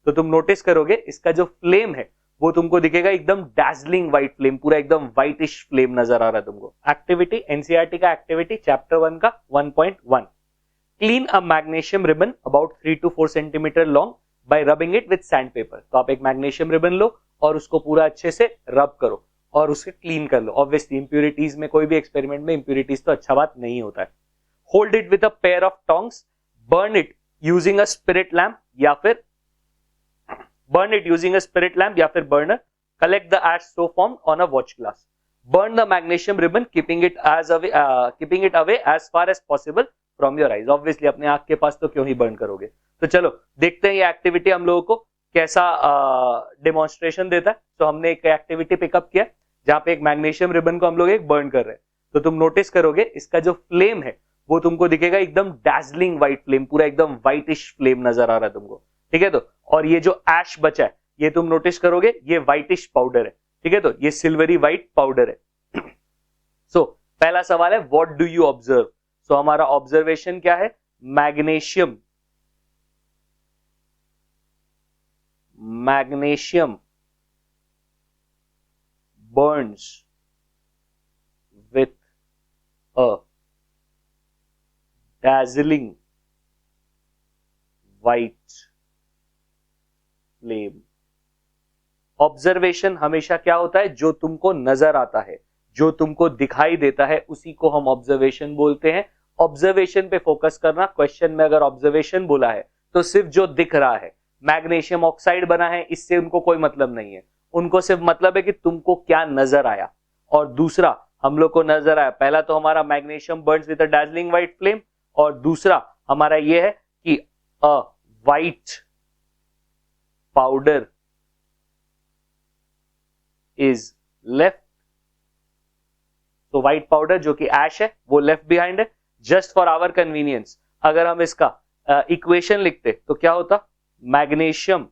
तो तुम नोटिस करोगे इसका जो फ्लेम है वो तुमको दिखेगा एकदम डैजलिंग व्हाइट फ्लेम, पूरा एकदम व्हाइटिश फ्लेम नजर आ रहा है तुमको। एक्टिविटी एनसीईआरटी का एक्टिविटी चैप्टर 1 का 1.1, clean a magnesium ribbon about 3 to 4 centimetre long bye rubbing it with sand paper. तो आप एक मैग्नीशियम रिबन लो और उसको पूरा अच्छे से रब करो और उसके क्लीन कर लो। ऑब्वियसली इंप्यूरिटीज में, कोई भी एक्सपेरिमेंट में इंप्यूरिटीज तो अच्छा बात नहीं होता है। Hold it with a pair of tongs, burn it using a spirit lamp या फिर burner, collect the ash so formed on a watch glass, burn the magnesium ribbon keeping it away as far as possible from your eyes। obviously अपने आंख के पास तो क्यों ही burn करोगे। तो चलो देखते हैं ये एक्टिविटी हम लोगों को कैसा डेमोन्स्ट्रेशन देता है। तो हमने एक एक्टिविटी पिकअप किया जहां पे एक मैग्नीशियम रिबन को हम लोग एक बर्न कर रहे हैं। तो तुम नोटिस करोगे इसका जो फ्लेम है वो तुमको दिखेगा एकदम डैजलिंग व्हाइट फ्लेम, पूरा एकदम व्हाइटिश फ्लेम नजर आ रहा है तुमको, ठीक है। तो और ये जो एश बचा है ये तुम नोटिस करोगे ये व्हाइटिश पाउडर है, ठीक है। तो ये सिल्वरी व्हाइट पाउडर है। सो पहला सवाल है व्हाट डू यू ऑब्जर्व। सो हमारा ऑब्जर्वेशन क्या है, magnesium burns with a dazzling white flame। Observation हमेशा क्या होता है, जो तुमको नजर आता है, जो तुमको दिखाई देता है उसी को हम ऑब्जर्वेशन बोलते हैं। ऑब्जर्वेशन पे फोकस करना। क्वेश्चन में अगर ऑब्जर्वेशन बोला है तो सिर्फ जो दिख रहा है, मैग्नीशियम ऑक्साइड बना है इससे उनको कोई मतलब नहीं है, उनको सिर्फ मतलब है कि तुमको क्या नजर आया। और दूसरा हम लोग को नजर आया, पहला तो हमारा magnesium Burns with a dazzling white flame, और दूसरा हमारा ये है कि अ व्हाइट पाउडर इज लेफ्ट। तो व्हाइट पाउडर जो कि एश है वो लेफ्ट बिहाइंड है। जस्ट फॉर आवर कन्वीनियंस अगर हम इसका इक्वेशन लिखते तो क्या होता, magnesium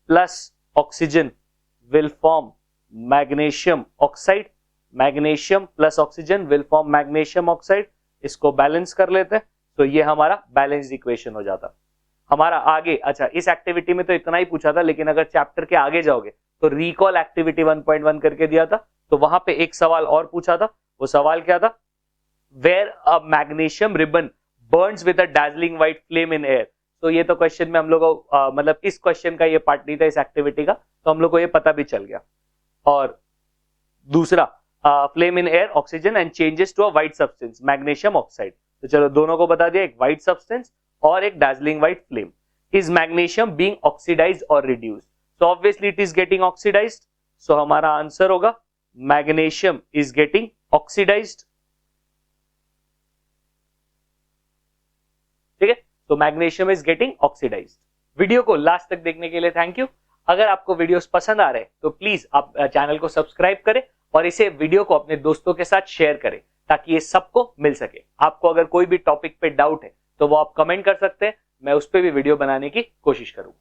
plus oxygen will form magnesium oxide, magnesium plus oxygen will form magnesium oxide. इसको बैलेंस कर लेते हैं तो ये हमारा बैलेंस्ड इक्वेशन हो जाता हमारा। आगे अच्छा, इस एक्टिविटी में तो इतना ही पूछा था, लेकिन अगर चैप्टर के आगे जाओगे तो रिकॉल एक्टिविटी 1.1 करके दिया था, तो वहां पे एक सवाल और पूछा था। वो सवाल क्या था, where a magnesium ribbon burns with a dazzling white flame in air. तो ये तो क्वेश्चन में हम लोग को मतलब इस क्वेश्चन का ये पार्ट नहीं था इस एक्टिविटी का, तो हम लोग को ये पता भी चल गया। और दूसरा flame in air oxygen and changes to a white substance magnesium oxide. तो चलो दोनों को बता दिया, एक व्हाइट सब्सटेंस और एक dazzling white flame. Is magnesium being oxidised और reduced. So obviously it is getting oxidised. So हमारा आंसर होगा मैग्नीशियम इज गेटिंग ऑक्सीडाइज्ड, ठीक है। तो magnesium is getting oxidized. Video को लास्ट तक देखने के लिए थैंक यू। अगर आपको वीडियोस पसंद आ रहे हैं तो प्लीज आप चैनल को सब्सक्राइब करें और इसे वीडियो को अपने दोस्तों के साथ शेयर करें ताकि ये सबको मिल सके। आपको अगर कोई भी टॉपिक पे डाउट है तो वो आप कमेंट कर सकते हैं, मैं उस पर भी वीडियो बनाने की कोशिश करूंगा।